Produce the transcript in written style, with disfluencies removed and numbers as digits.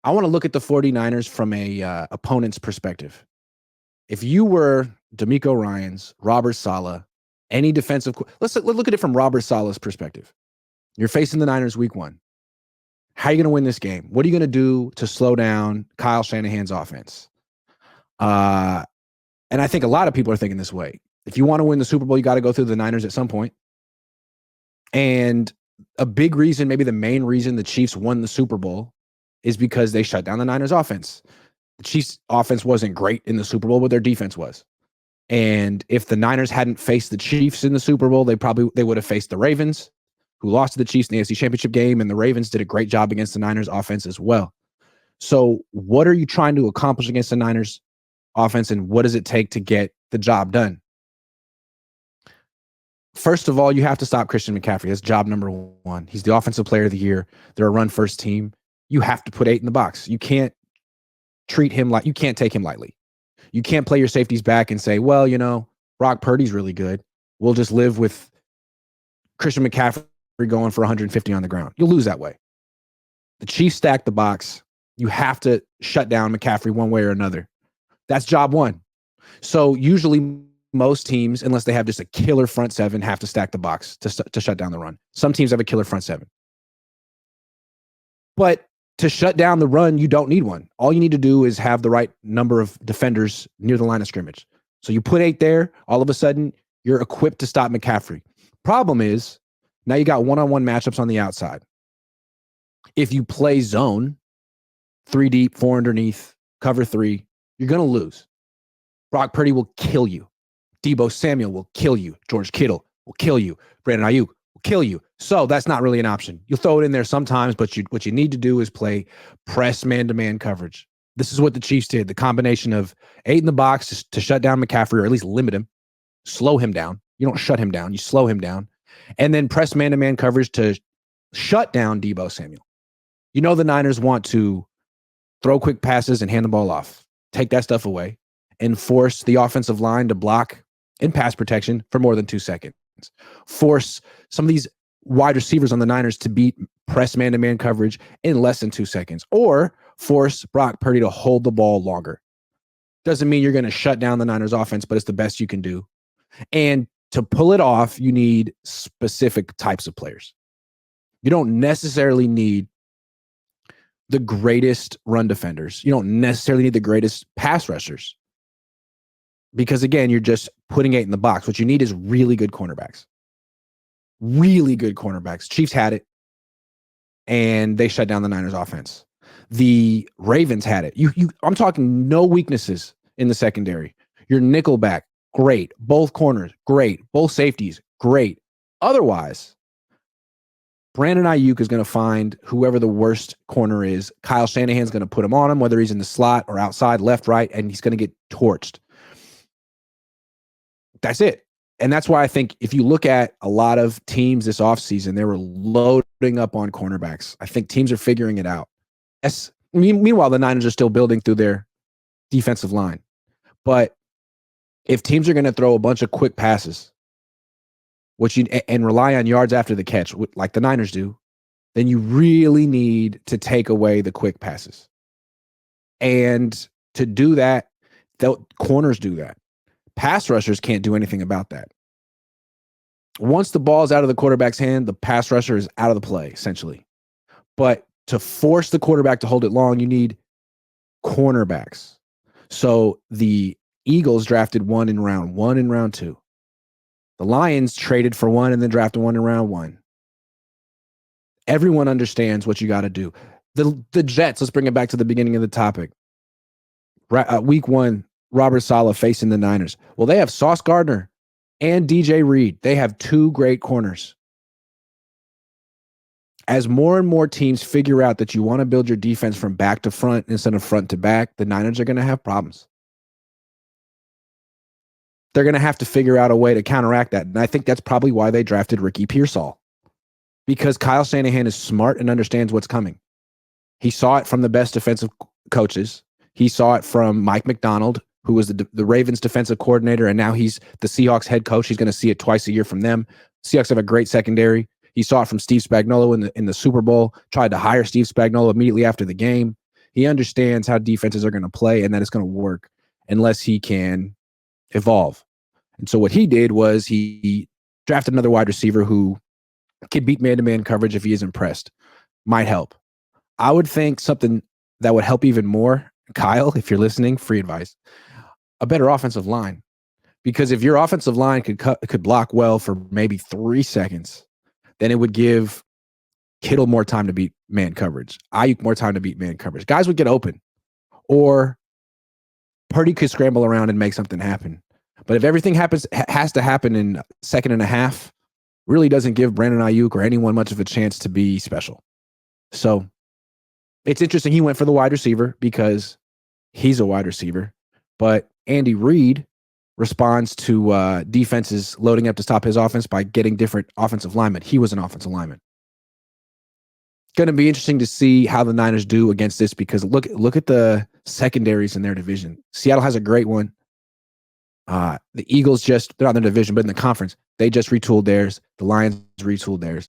I want to look at the 49ers from a opponent's perspective. If you were D'Amico Ryans, Robert Saleh, any defensive, let's look at it from Robert Saleh's perspective. You're facing the Niners week 1. How are you going to win this game? What are you going to do to slow down Kyle Shanahan's offense? And I think a lot of people are thinking this way. If you want to win the Super Bowl, you got to go through the Niners at some point. And a big reason, maybe the main reason the Chiefs won the Super Bowl is because they shut down the Niners offense. The Chiefs offense wasn't great in the Super Bowl, but their defense was. And if the Niners hadn't faced the Chiefs in the Super Bowl, they would have faced the Ravens, who lost to the Chiefs in the AFC Championship game, and the Ravens did a great job against the Niners offense as well. So what are you trying to accomplish against the Niners offense, and what does it take to get the job done? First of all, you have to stop Christian McCaffrey. That's job number 1. He's the offensive player of the year. They're a run-first team. You have to put 8 in the box. You can't take him lightly. You can't play your safeties back and say, well, Brock Purdy's really good. We'll just live with Christian McCaffrey going for 150 on the ground. You'll lose that way. The Chiefs stack the box. You have to shut down McCaffrey one way or another. That's job 1. So usually most teams, unless they have just a killer front 7, have to stack the box to shut down the run. Some teams have a killer front 7. But to shut down the run, you don't need one. All you need to do is have the right number of defenders near the line of scrimmage. So you put 8 there, all of a sudden, you're equipped to stop McCaffrey. Problem is, now you got one-on-one matchups on the outside. If you play zone, 3 deep, 4 underneath, cover 3, you're going to lose. Brock Purdy will kill you. Deebo Samuel will kill you. George Kittle will kill you. Brandon Ayuk will kill you. So that's not really an option. You'll throw it in there sometimes, but what you need to do is play press man-to-man coverage. This is what the Chiefs did. The combination of 8 in the box to shut down McCaffrey, or at least limit him, slow him down. You don't shut him down. You slow him down. And then press man-to-man coverage to shut down Deebo Samuel. The Niners want to throw quick passes and hand the ball off. Take that stuff away and force the offensive line to block in pass protection for more than 2 seconds. Force some of these wide receivers on the Niners to beat press man-to-man coverage in less than 2 seconds, or force Brock Purdy to hold the ball longer. Doesn't mean you're going to shut down the Niners offense, but it's the best you can do. And to pull it off, you need specific types of players. You don't necessarily need the greatest run defenders. You don't necessarily need the greatest pass rushers. Because again, you're just putting 8 in the box. What you need is really good cornerbacks. Really good cornerbacks. Chiefs had it, and they shut down the Niners offense. The Ravens had it. I'm talking no weaknesses in the secondary. Your nickelback, great. Both corners, great. Both safeties, great. Otherwise, Brandon Ayuk is going to find whoever the worst corner is. Kyle Shanahan's going to put him on him, whether he's in the slot or outside, left, right, and he's going to get torched. That's it. And that's why I think if you look at a lot of teams this offseason, they were loading up on cornerbacks. I think teams are figuring it out. Yes. Meanwhile, the Niners are still building through their defensive line. But if teams are going to throw a bunch of quick passes, and rely on yards after the catch, like the Niners do, then you really need to take away the quick passes. And to do that, the corners do that. Pass rushers can't do anything about that. Once the ball's out of the quarterback's hand, the pass rusher is out of the play, essentially. But to force the quarterback to hold it long, you need cornerbacks. So the Eagles drafted one in round 1 and round 2. The Lions traded for one and then drafted one in round 1. Everyone understands what you got to do. The Jets, let's bring it back to the beginning of the topic. Week 1, Robert Saleh facing the Niners. Well, they have Sauce Gardner and DJ Reed. They have 2 great corners. As more and more teams figure out that you want to build your defense from back to front instead of front to back, the Niners are going to have problems. They're going to have to figure out a way to counteract that. And I think that's probably why they drafted Ricky Pearsall. Because Kyle Shanahan is smart and understands what's coming. He saw it from the best defensive coaches. He saw it from Mike McDonald, who was the Ravens defensive coordinator, and now he's the Seahawks head coach. He's going to see it twice a year from them. Seahawks have a great secondary. He saw it from Steve Spagnuolo in the Super Bowl, tried to hire Steve Spagnuolo immediately after the game. He understands how defenses are going to play and that it's going to work unless he can evolve. And so what he did was he drafted another wide receiver who could beat man-to-man coverage if he is impressed. Might help. I would think something that would help even more, Kyle, if you're listening, free advice, a better offensive line. Because if your offensive line could block well for maybe 3 seconds, then it would give Kittle more time to beat man coverage. Ayuk more time to beat man coverage. Guys would get open. Or Purdy could scramble around and make something happen. But if everything has to happen in a second and a half, really doesn't give Brandon Ayuk or anyone much of a chance to be special. So it's interesting he went for the wide receiver because he's a wide receiver. But Andy Reid responds to defenses loading up to stop his offense by getting different offensive linemen. He was an offensive lineman. Going to be interesting to see how the Niners do against this because look at the secondaries in their division. Seattle has a great one. The Eagles they're not in the division, but in the conference, they just retooled theirs. The Lions retooled theirs.